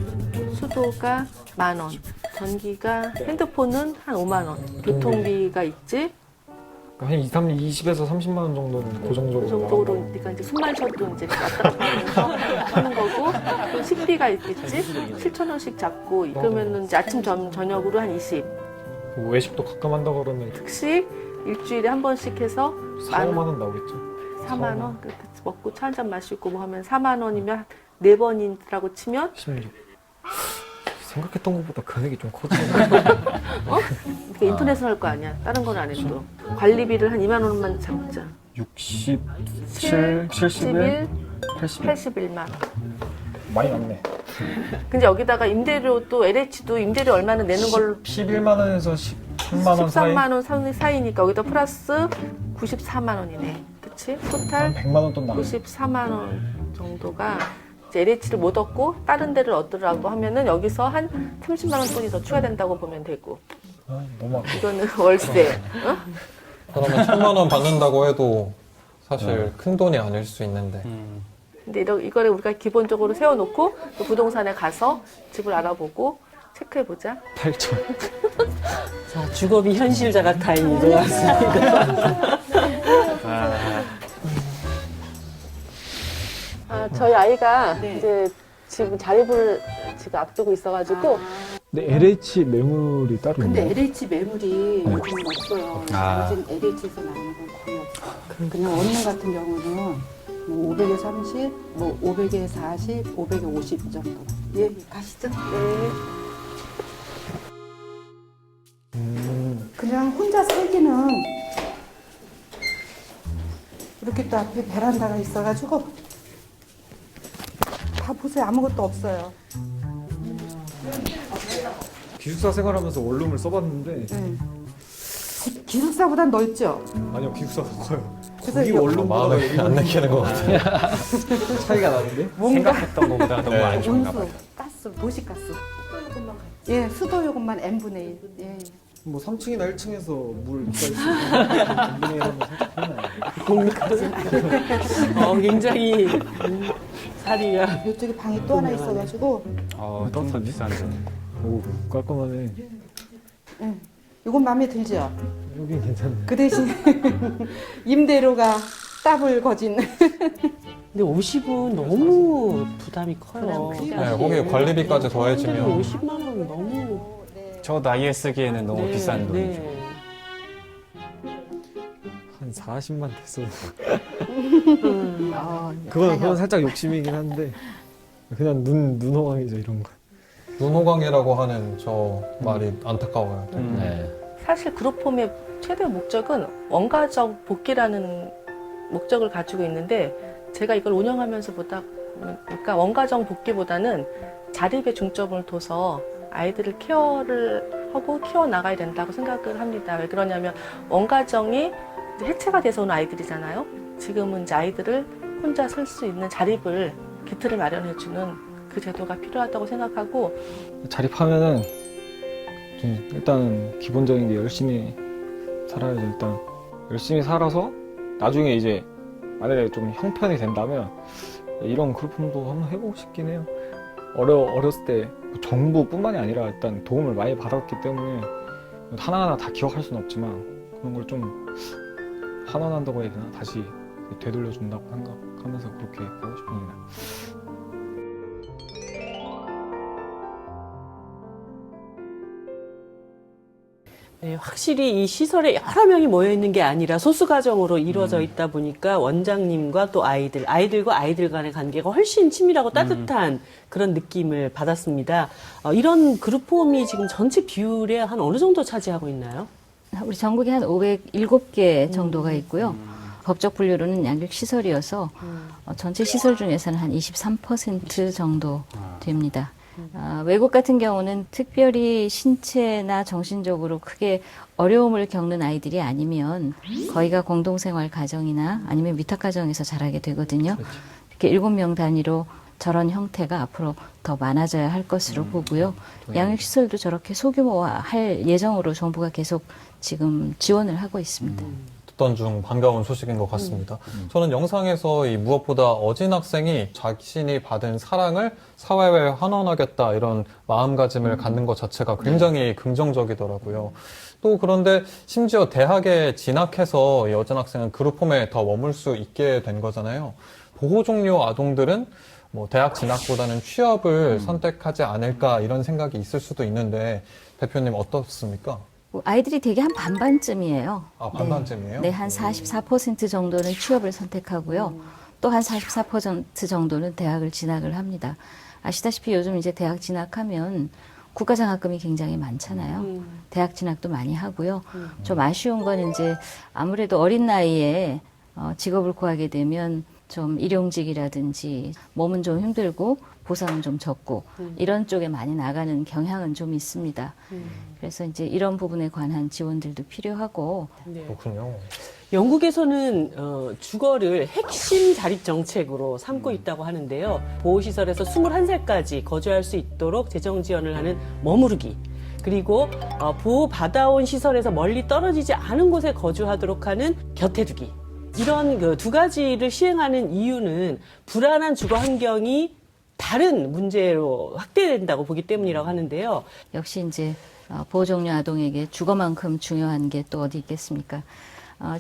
수도가 1만 원, 전기가 핸드폰은 한 5만 원, 교통비가 있지. 한 20에서 30만 원 정도는 고정적으로. 그 정도로 그러니까 이제 숨만 쉬어도 이제 왔다 갔다 하면서 하는 거고 또 식비가 있겠지. 7천 원씩 잡고 그러면은 이제 아침 저녁으로 한 20. 외식도 가끔 한다 그러면 특식 일주일에 한 번씩 해서 4, 5만 원 나오겠죠. 4만 원 먹고 차 한 잔 마시고 뭐 하면 4만 원이면 4번이라고 치면 16. 생각했던 것보다 금액이 좀 커지네. 그러니까 인터넷을 할 거 아니야. 다른 건 안 해도. 관리비를 한 2만 원만 잡자. 67, 71, 81만 원. 많이 남네. 근데 여기다가 임대료 또 LH도 임대료 얼마나 내는 걸로 11만 원에서 13만 원 사이. 13만 원 사이니까 여기다 플러스 94만 원이네. 그치? 토탈 100만 원 돈 나가. 94만 원 정도가 이제 LH를 못 얻고 다른 데를 얻으라고 하면은 여기서 한 30만 원 돈이 더 추가된다고 보면 되고. 너무 아깝다. 이거는 월세. 어? 그러면 1,000만 원 받는다고 해도 사실 큰 돈이 아닐 수 있는데. 근데 이거를 우리가 기본적으로 세워놓고 또 부동산에 가서 집을 알아보고 체크해보자. 8천. 자, 주거비 현실 자각 타임이 들어왔습니다. 저희 아이가 이제 지금 자립을 지금 앞두고 있어가지고 근데 LH 매물이 따로 근데 있나요? LH 매물이 네. 요즘은 없어요. 아. 지금 LH에서 나오는 건 거의 없어요. 그냥 원룸 같은 경우는 뭐 500에 30, 뭐 500에 40, 500에 50 정도. 예, 가시죠. 네. 그냥 혼자 살기는 이렇게 또 앞에 베란다가 있어가지고 다 보세요. 아무것도 없어요. 기숙사 생활하면서 원룸을 써봤는데 기숙사보단 넓죠? 아니요, 기숙사가 커요. 그래서 거기 이거- 원룸보다 마음에 안 내키는 것 같아요. 차이가 나는데? 생각했던 것보다 너무 네. 안 좋은가 봐요. 온수, 가스, 도시가스. 예, 수도 요금만 n분의 1. 예. 뭐 3층이나 1층에서 물 누가 있으면 분분히 하면 살짝 편해요. 굉장히 사리가. 이쪽에 방이 또 하나 있어가지고 좀 더 비싼데. 오, 깔끔하네. 예. 이건 마음에 들죠? 여긴 괜찮네. 그 대신 임대료가 더블 거진. 근데 50은 너무 부담이 커요. 네, 거기에 관리비까지 더해지면 50만 원 너무. 저 나이에 쓰기에는 너무 네, 비싼 돈이죠. 네. 한 40만 됐어도. 네. 그건 살짝 욕심이긴 한데 그냥 눈호강이죠, 이런 거. 눈호강이라고 하는 저 말이 안타까워요. 네. 사실 그룹홈의 최대 목적은 원가적 복귀라는 목적을 가지고 있는데 제가 이걸 운영하면서 그러니까 원가정 복귀보다는 자립에 중점을 둬서 아이들을 케어를 하고 키워 나가야 된다고 생각을 합니다. 왜 그러냐면 원가정이 이제 해체가 돼서 온 아이들이잖아요. 지금은 이제 아이들을 혼자 설 수 있는 자립을 기틀을 마련해주는 그 제도가 필요하다고 생각하고 자립하면은 좀 일단 기본적인 게 열심히 살아야죠. 일단 열심히 살아서 나중에 이제 만약에 좀 형편이 된다면 이런 그룹홈도 한번 해보고 싶긴 해요. 어렸을 때 정부뿐만이 아니라 일단 도움을 많이 받았기 때문에 하나하나 다 기억할 수는 없지만 그런 걸 좀 환원한다고 해야 되나? 다시 되돌려준다고 생각하면서 그렇게 하고 싶습니다. 네, 확실히 이 시설에 여러 명이 모여 있는 게 아니라 소수 가정으로 이루어져 있다 보니까 원장님과 또 아이들과 아이들 간의 관계가 훨씬 친밀하고 따뜻한 그런 느낌을 받았습니다. 이런 그룹홈이 지금 전체 비율의 한 어느 정도 차지하고 있나요? 우리 전국에 한 507개 정도가 있고요. 법적 분류로는 양육시설이어서 전체 시설 중에서는 한 23% 정도 됩니다. 외국 같은 경우는 특별히 신체나 정신적으로 크게 어려움을 겪는 아이들이 아니면 거의가 공동생활 가정이나 아니면 위탁가정에서 자라게 되거든요. 이렇게 7명 단위로 저런 형태가 앞으로 더 많아져야 할 것으로 보고요. 양육시설도 저렇게 소규모화할 예정으로 정부가 계속 지금 지원을 하고 있습니다. 듣던 중 반가운 소식인 것 같습니다. 저는 영상에서 이 무엇보다 어진 학생이 자신이 받은 사랑을 사회에 환원하겠다 이런 마음가짐을 갖는 것 자체가 굉장히 긍정적이더라고요. 또 그런데 심지어 대학에 진학해서 이 어진 학생은 그룹홈에 더 머물 수 있게 된 거잖아요. 보호 종료 아동들은 뭐 대학 진학보다는 취업을 선택하지 않을까 이런 생각이 있을 수도 있는데 대표님 어떻습니까? 아이들이 되게 한 반반쯤이에요. 아, 반반쯤이에요? 네, 한 44% 정도는 취업을 선택하고요. 또 한 44% 정도는 대학을 진학을 합니다. 아시다시피 요즘 이제 대학 진학하면 국가장학금이 굉장히 많잖아요. 대학 진학도 많이 하고요. 좀 아쉬운 건 이제 아무래도 어린 나이에 직업을 구하게 되면 좀 일용직이라든지 몸은 좀 힘들고 보상은 좀 적고 이런 쪽에 많이 나가는 경향은 좀 있습니다. 그래서 이제 이런 부분에 관한 지원들도 필요하고. 네. 그렇군요. 영국에서는 주거를 핵심 자립 정책으로 삼고 있다고 하는데요. 보호시설에서 21살까지 거주할 수 있도록 재정 지원을 하는 머무르기. 그리고 보호받아온 시설에서 멀리 떨어지지 않은 곳에 거주하도록 하는 곁에 두기. 이런 그 두 가지를 시행하는 이유는 불안한 주거 환경이 다른 문제로 확대된다고 보기 때문이라고 하는데요. 역시 이제 보호종료 아동에게 주거만큼 중요한 게 또 어디 있겠습니까?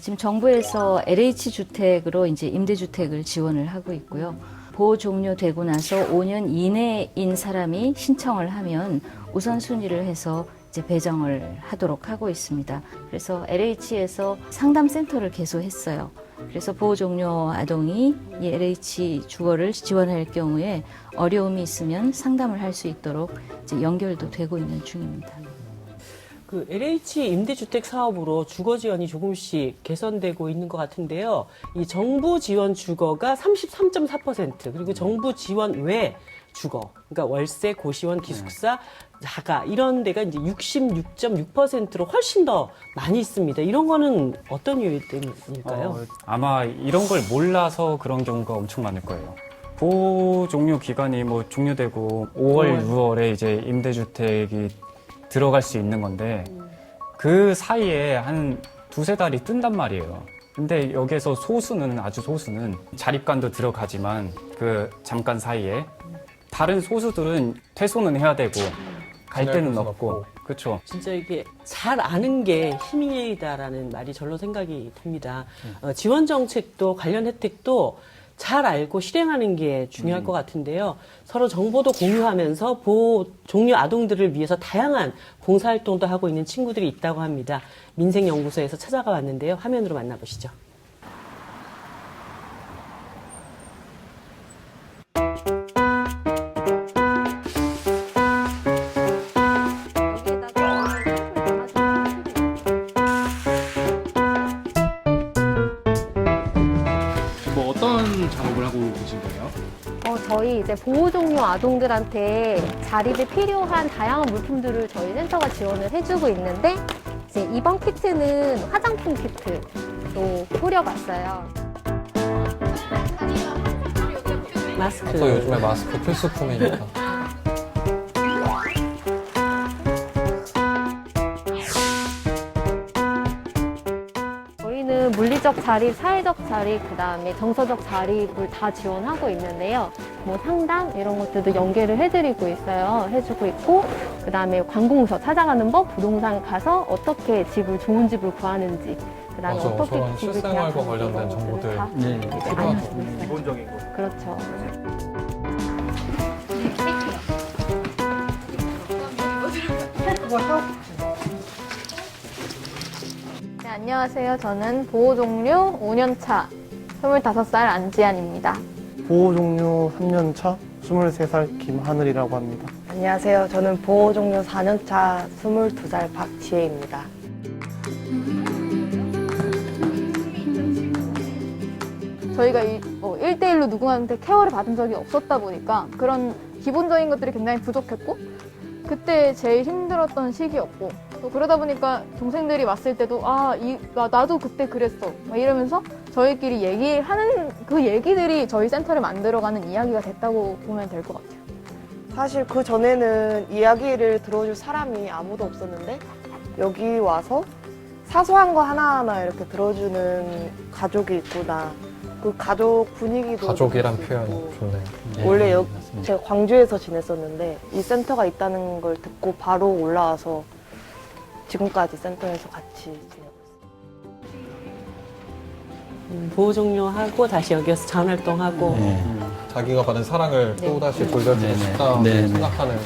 지금 정부에서 LH 주택으로 이제 임대주택을 지원을 하고 있고요. 보호 종료되고 나서 5년 이내인 사람이 신청을 하면 우선순위를 해서 이제 배정을 하도록 하고 있습니다. 그래서 LH에서 상담센터를 개소했어요. 그래서 보호 종료 아동이 이 LH 주거를 지원할 경우에 어려움이 있으면 상담을 할 수 있도록 이제 연결도 되고 있는 중입니다. 그 LH 임대주택 사업으로 주거 지원이 조금씩 개선되고 있는 것 같은데요. 이 정부 지원 주거가 33.4%, 그리고 정부 지원 외 주거, 그러니까 월세, 고시원, 기숙사, 자가 이런 데가 이제 66.6%로 훨씬 더 많이 있습니다. 이런 거는 어떤 이유 때문일까요? 아마 이런 걸 몰라서 그런 경우가 엄청 많을 거예요. 보호 종료 기간이 뭐 종료되고 5월, 6월에 이제 임대주택이 들어갈 수 있는 건데 그 사이에 한 두세 달이 뜬단 말이에요. 근데 여기에서 소수는, 아주 소수는 자립관도 들어가지만 그 잠깐 사이에 다른 소수들은 퇴소는 해야 되고 갈 데는 없고. 그렇죠. 진짜 이게 잘 아는 게 힘이다라는 말이 절로 생각이 듭니다. 지원 정책도 관련 혜택도 잘 알고 실행하는 게 중요할 것 같은데요. 서로 정보도 공유하면서 보호 종료 아동들을 위해서 다양한 봉사활동도 하고 있는 친구들이 있다고 합니다. 민생연구소에서 찾아가 왔는데요. 화면으로 만나보시죠. 뭐 어떤 작업을 하고 계신 거예요? 저희 이제 보호 종료 아동들한테 자립에 필요한 다양한 물품들을 저희 센터가 지원을 해주고 있는데 이제 이번 키트는 화장품 키트로 꾸려봤어요. 마스크. 또 요즘에 마스크 필수품이니까. 저희는 물리적 자립, 사회적 자립, 그다음에 정서적 자립을 다 지원하고 있는데요. 뭐 상담 이런 것들도 연계를 해드리고 있어요. 해주고 있고, 그다음에 관공서 찾아가는 법, 부동산 가서 어떻게 집을 좋은 집을 구하는지, 그다음에 맞아, 어떻게 저런 집을 실생활과 계약하는지 관련된 이런 정보들. 것들을 다 네, 알려주고 있어요. 기본적인 거. 그렇죠. 네, 안녕하세요. 저는 보호 종료 5년차 25살 안지안입니다. 보호 종료 3년차 23살 김하늘이라고 합니다. 안녕하세요. 저는 보호 종료 4년차 22살 박지혜입니다. 저희가 1대1로 누구한테 케어를 받은 적이 없었다 보니까 그런 기본적인 것들이 굉장히 부족했고, 그때 제일 힘들었던 시기였고, 또 그러다 보니까 동생들이 왔을 때도 나도 그때 그랬어 막 이러면서 저희끼리 얘기하는 그 얘기들이 저희 센터를 만들어가는 이야기가 됐다고 보면 될 것 같아요. 사실 그 전에는 이야기를 들어줄 사람이 아무도 없었는데 여기 와서 사소한 거 하나하나 이렇게 들어주는 가족이 있구나. 그 가족 분위기도 가족이란 느낄 수 표현 있고. 좋네요. 원래 제가 광주에서 지냈었는데 이 센터가 있다는 걸 듣고 바로 올라와서 지금까지 센터에서 같이 지내고 있어요. 보호 종료하고 다시 여기서 자원활동하고 자기가 받은 사랑을 네. 또다시 돌려주고 싶다 생각하는.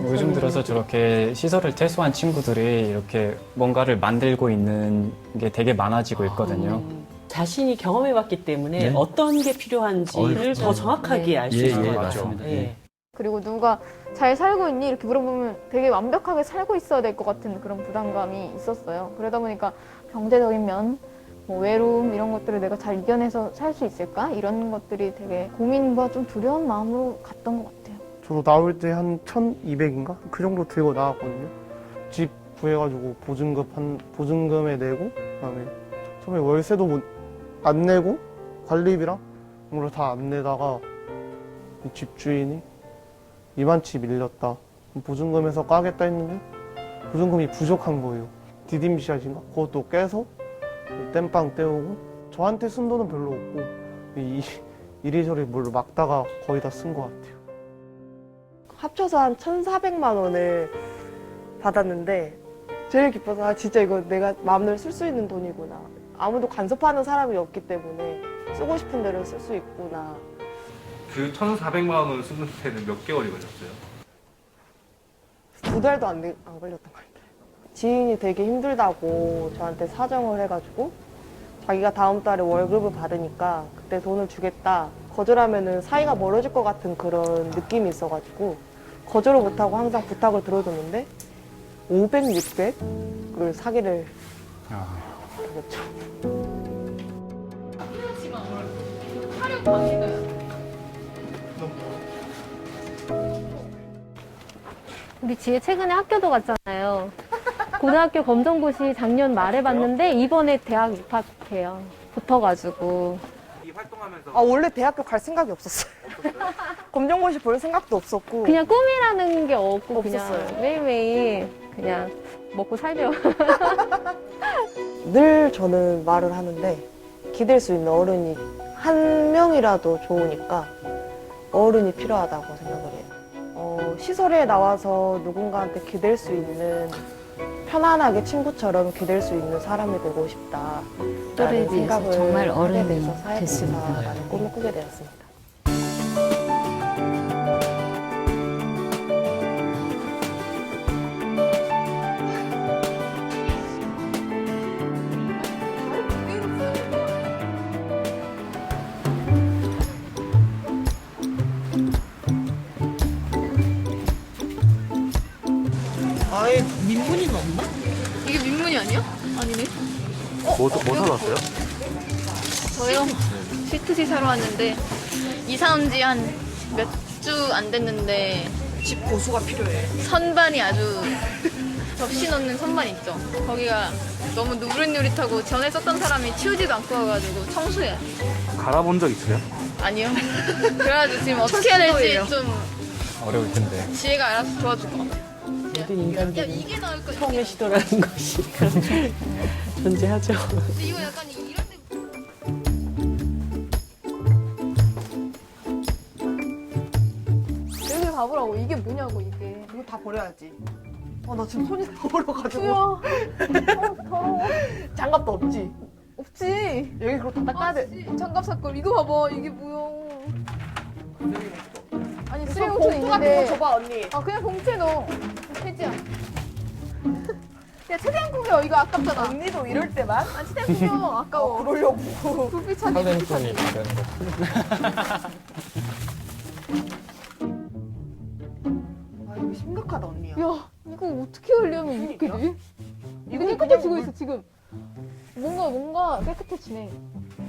요즘 들어서 저렇게 시설을 퇴소한 친구들이 이렇게 뭔가를 만들고 있는 게 되게 많아지고 있거든요. 자신이 경험해봤기 때문에 네. 어떤 게 필요한지를 더 정확하게 알 수 있는 것 같아요. 네. 그리고 누가 잘 살고 있니? 이렇게 물어보면 되게 완벽하게 살고 있어야 될 것 같은 그런 부담감이 있었어요. 그러다 보니까 경제적인 면, 뭐 외로움 이런 것들을 내가 잘 이겨내서 살 수 있을까? 이런 것들이 되게 고민과 좀 두려운 마음으로 갔던 것 같아요. 저도 나올 때 한 1,200인가? 그 정도 들고 나왔거든요. 집 구해가지고 보증금에 내고, 그다음에 처음에 월세도 안 내고 관리비랑 이런 걸 다 안 내다가 집주인이 이만치 밀렸다. 보증금에서 까겠다 했는데 보증금이 부족한 거예요. 디딤씨앗인가? 그것도 깨서 땜빵 떼우고, 저한테 쓴 돈은 별로 없고 이리저리 뭘 막다가 거의 다 쓴 것 같아요. 합쳐서 한 1,400만 원을 받았는데 제일 기뻐서 진짜 이거 내가 마음대로 쓸 수 있는 돈이구나. 아무도 간섭하는 사람이 없기 때문에 쓰고 싶은 데를 쓸 수 있구나. 그 1,400만 원을 쓰는 데는 몇 개월이 걸렸어요? 2달도 안 걸렸던 것 같아요. 지인이 되게 힘들다고 저한테 사정을 해가지고 자기가 다음 달에 월급을 받으니까 그때 돈을 주겠다. 거절하면은 사이가 멀어질 것 같은 그런 느낌이 있어가지고 거절을 못하고 항상 부탁을 들어줬는데 500, 600을 사기를 당했죠. 우리 지혜 최근에 학교도 갔잖아요. 고등학교 검정고시 작년 말에 봤는데 이번에 대학 입학해요. 붙어가지고. 아 원래 대학교 갈 생각이 없었어요. 검정고시 볼 생각도 없었고 그냥 꿈이라는 게 없고 없었어요. 그냥 매일매일 그냥 먹고 살려. 늘 저는 말을 하는데 기댈 수 있는 어른이 한 명이라도 좋으니까 어른이 필요하다고 생각을 해요. 시설에 나와서 누군가한테 기댈 수 있는 편안하게 친구처럼 기댈 수 있는 사람이 되고 싶다. 또래에 비해서 정말 어른이 됐습니다. 사회복지사라는 꿈을 꾸게 되었습니다. 아예 민문이 없나? 이게 민문이 아니야? 아니네. 뭐 사왔어요? 저요? 시트지 사러 왔는데 이사 온 지 한 몇 주 안 됐는데 집 보수가 필요해. 선반이 아주 접시 넣는 선반 있죠. 거기가 너무 누릿누릿하고 전에 썼던 사람이 치우지도 않고 와가지고 청소해야 돼. 갈아본 적 있어요? 아니요. 그래가지고 지금 어떻게 해야 될지 좀 어려울 텐데. 지혜가 알아서 도와줄 것 같아요. 모든 인간들이 이게 나을 거 처음에 시도라는 것이 존재하죠. 이거 약간 이런 데 여기 봐보라고. 이게 뭐냐고 이게. 이거 다 버려야지. 나 지금 손이 더러워가지고. 뭐야? 더러워. 장갑도 없지? 없지. 여기 그거 다 닦아야 돼. 장갑 샀걸. 이거 봐봐. 이게 뭐야? 아니 그래서 쓰레기통 봉투 같은 있는데. 거 줘봐 언니. 아 그냥 봉투에 넣어. 혜지야. 야 최대한 구겨. 이거 아깝잖아. 언니도 이럴 때만? 아 최대한 구겨. 아까워. 그러려고. 불빛 차지. 할렌톤이 되는 거. 아 이거 심각하다 언니야. 야 이거 어떻게 하려면 이렇게 돼? 이거 깨끗해지고 있어 지금. 뭔가 깨끗해지네.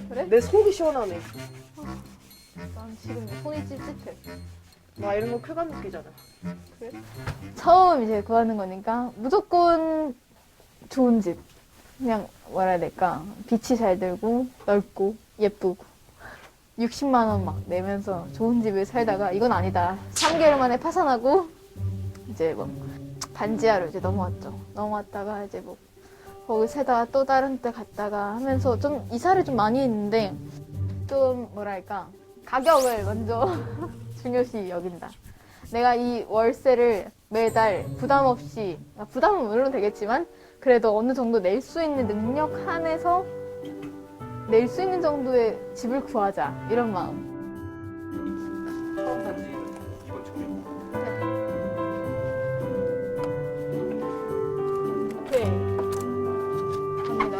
그래? 내 속이 시원하네. 난 지금 손이 찝찝해. 나 이런 거 쾌감 느끼잖아. 그래? 처음 이제 구하는 거니까 무조건 좋은 집. 그냥 뭐라 해야 될까? 빛이 잘 들고 넓고 예쁘고 60만 원 막 내면서 좋은 집에 살다가 이건 아니다. 3개월 만에 파산하고 이제 뭐 반지하로 이제 넘어왔죠. 넘어왔다가 이제 뭐 거기 살다가 또 다른 데 갔다가 하면서 좀 이사를 좀 많이 했는데 좀 뭐랄까 가격을 먼저 중요시 여긴다. 내가 이 월세를 매달 부담 없이, 부담은 물론 되겠지만 그래도 어느 정도 낼 수 있는 능력 한에서 낼 수 있는 정도의 집을 구하자 이런 마음. 오케이. 갑니다.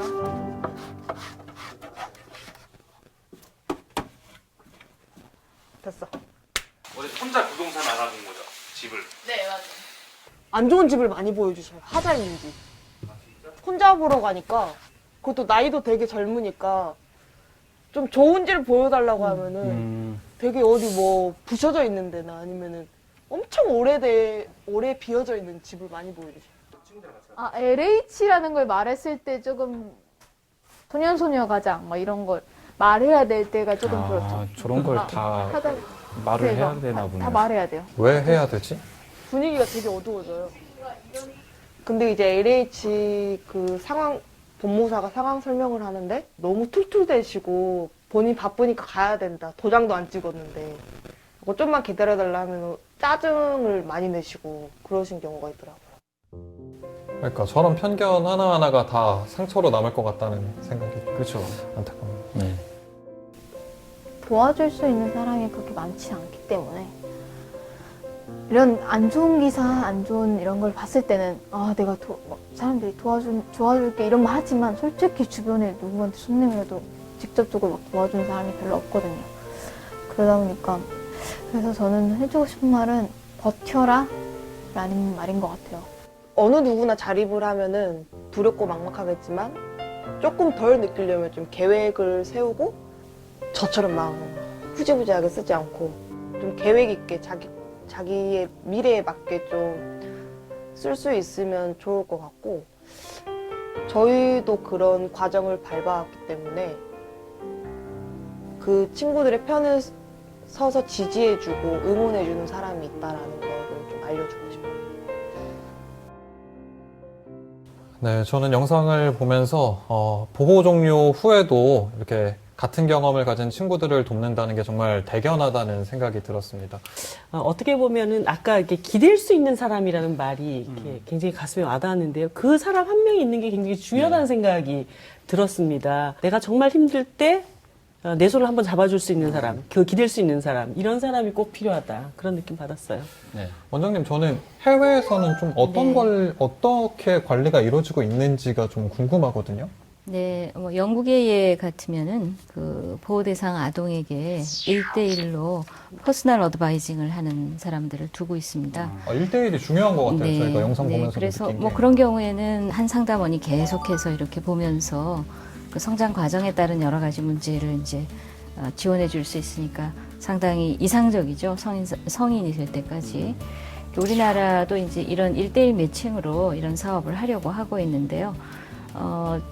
됐어. 어제 혼자 부동산 알아본 거죠? 집을. 네, 맞아요. 안 좋은 집을 많이 보여주셔요. 하자 있는 집. 혼자 보러 가니까 그것도 나이도 되게 젊으니까 좀 좋은 집을 보여달라고 하면은 되게 어디 뭐 부셔져 있는 데나 아니면은 엄청 오래 비어져 있는 집을 많이 보여주셔요. 아, LH라는 걸 말했을 때 조금 소년소녀 가장 막 이런 걸 말해야 될 때가 조금 그렇죠. 저런 걸 다 하다 말을 그래서 해야 되나 보네. 다 말해야 돼요. 왜 해야 되지? 분위기가 되게 어두워져요. 근데 이제 LH 그 상황, 법무사가 상황 설명을 하는데 너무 툴툴대시고 본인 바쁘니까 가야 된다. 도장도 안 찍었는데. 그거 좀만 기다려달라 하면 짜증을 많이 내시고 그러신 경우가 있더라고요. 그러니까 저런 편견 하나하나가 다 상처로 남을 것 같다는 생각이 그렇죠. 안타깝네요. 네. 도와줄 수 있는 사람이 그렇게 많지 않기 때문에 이런 안 좋은 기사, 안 좋은 이런 걸 봤을 때는 내가 사람들이 도와줄게 이런 말 하지만 솔직히 주변에 누구한테 손 내밀어도 직접적으로 막 도와주는 사람이 별로 없거든요. 그러다 보니까 그래서 저는 해주고 싶은 말은 버텨라 라는 말인 것 같아요. 어느 누구나 자립을 하면은 두렵고 막막하겠지만 조금 덜 느끼려면 좀 계획을 세우고 저처럼 막 후지부지하게 쓰지 않고 좀 계획 있게 자기의 미래에 맞게 좀 쓸 수 있으면 좋을 것 같고 저희도 그런 과정을 밟아왔기 때문에 그 친구들의 편에 서서 지지해주고 응원해주는 사람이 있다라는 거를 좀 알려주고 싶어요. 네, 저는 영상을 보면서 보호 종료 후에도 이렇게 같은 경험을 가진 친구들을 돕는다는 게 정말 대견하다는 생각이 들었습니다. 어떻게 보면은 아까 이렇게 기댈 수 있는 사람이라는 말이 이렇게 굉장히 가슴에 와닿았는데요. 그 사람 한 명이 있는 게 굉장히 중요하다는 생각이 들었습니다. 내가 정말 힘들 때 내 손을 한번 잡아줄 수 있는 사람, 기댈 수 있는 사람, 이런 사람이 꼭 필요하다. 그런 느낌 받았어요. 네. 원장님, 저는 해외에서는 좀 어떻게 관리가 이루어지고 있는지가 좀 궁금하거든요. 네, 영국의 예 같으면은 그 보호 대상 아동에게 1대1로 퍼스널 어드바이징을 하는 사람들을 두고 있습니다. 1대1이 중요한 것 같아요. 네, 저희가 영상 보면서 그래서 느낀 게. 그런 경우에는 한 상담원이 계속해서 이렇게 보면서 그 성장 과정에 따른 여러 가지 문제를 이제 지원해 줄 수 있으니까 상당히 이상적이죠. 성인이 될 때까지. 우리나라도 이제 이런 1대1 매칭으로 이런 사업을 하려고 하고 있는데요.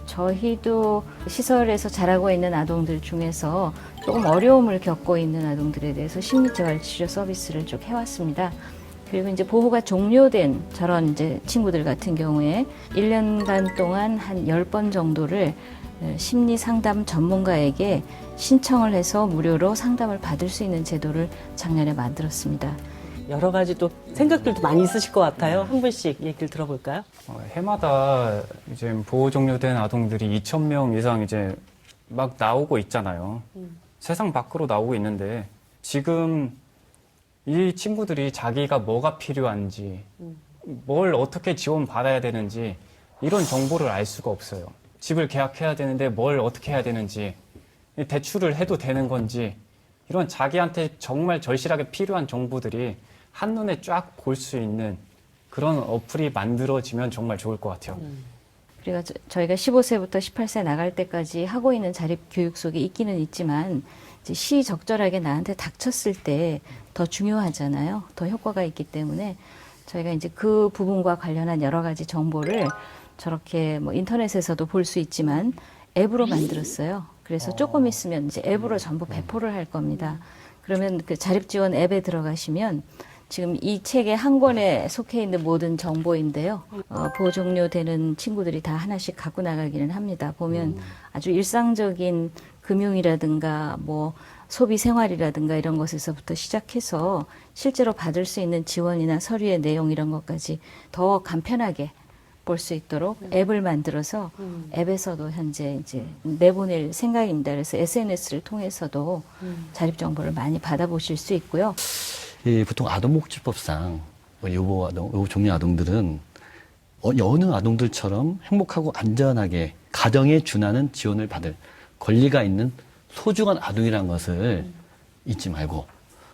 저희도 시설에서 자라고 있는 아동들 중에서 조금 어려움을 겪고 있는 아동들에 대해서 심리재활치료 서비스를 쭉 해왔습니다. 그리고 이제 보호가 종료된 저런 이제 친구들 같은 경우에 1년간 동안 한 10번 정도를 심리 상담 전문가에게 신청을 해서 무료로 상담을 받을 수 있는 제도를 작년에 만들었습니다. 여러 가지 또 생각들도 많이 있으실 것 같아요. 한 분씩 얘기를 들어볼까요? 해마다 이제 보호 종료된 아동들이 2,000명 이상 이제 막 나오고 있잖아요. 세상 밖으로 나오고 있는데 지금 이 친구들이 자기가 뭐가 필요한지, 뭘 어떻게 지원받아야 되는지 이런 정보를 알 수가 없어요. 집을 계약해야 되는데 뭘 어떻게 해야 되는지, 대출을 해도 되는 건지, 이런 자기한테 정말 절실하게 필요한 정보들이 한눈에 쫙 볼 수 있는 그런 어플이 만들어지면 정말 좋을 것 같아요. 그리고 저희가 15세부터 18세 나갈 때까지 하고 있는 자립교육 속에 있기는 있지만 이제 시적절하게 나한테 닥쳤을 때 더 중요하잖아요. 더 효과가 있기 때문에 저희가 이제 그 부분과 관련한 여러 가지 정보를 저렇게 뭐 인터넷에서도 볼 수 있지만 앱으로 만들었어요. 그래서 조금 있으면 이제 앱으로 전부 배포를 할 겁니다. 그러면 그 자립지원 앱에 들어가시면 지금 이 책의 한 권에 속해 있는 모든 정보인데요. 보호 종료되는 친구들이 다 하나씩 갖고 나가기는 합니다. 보면 아주 일상적인 금융이라든가 뭐 소비 생활이라든가 이런 것에서부터 시작해서 실제로 받을 수 있는 지원이나 서류의 내용 이런 것까지 더 간편하게 볼 수 있도록 앱을 만들어서 앱에서도 현재 이제 내보낼 생각입니다. 그래서 SNS를 통해서도 자립 정보를 많이 받아보실 수 있고요. 보통 아동복지법상 요 종류 아동들은 여느 아동들처럼 행복하고 안전하게 가정에 준하는 지원을 받을 권리가 있는 소중한 아동이라는 것을 잊지 말고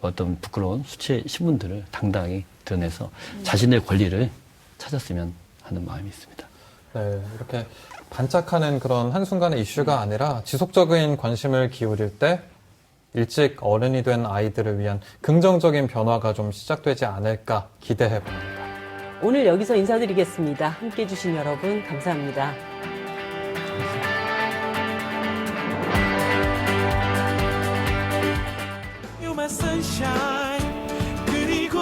어떤 부끄러운 수치의 신분들을 당당하게 드러내서 자신의 권리를 찾았으면 하는 마음이 있습니다. 네, 이렇게 반짝하는 그런 한순간의 이슈가 아니라 지속적인 관심을 기울일 때 일찍 어른이 된 아이들을 위한 긍정적인 변화가 좀 시작되지 않을까 기대해 봅니다. 오늘 여기서 인사드리겠습니다. 함께해 주신 여러분 감사합니다. You're my sunshine 그리고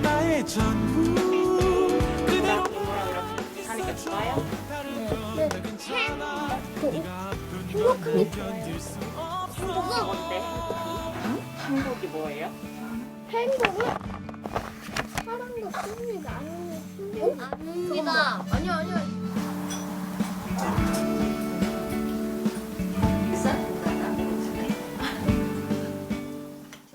나의 전부 그대로 하니까 좋아요? 네. 행복하게 행복은 뭔데? 행복이 뭐예요? 행복은 사랑과 꿈이 나누는 아닙니다. 아니요.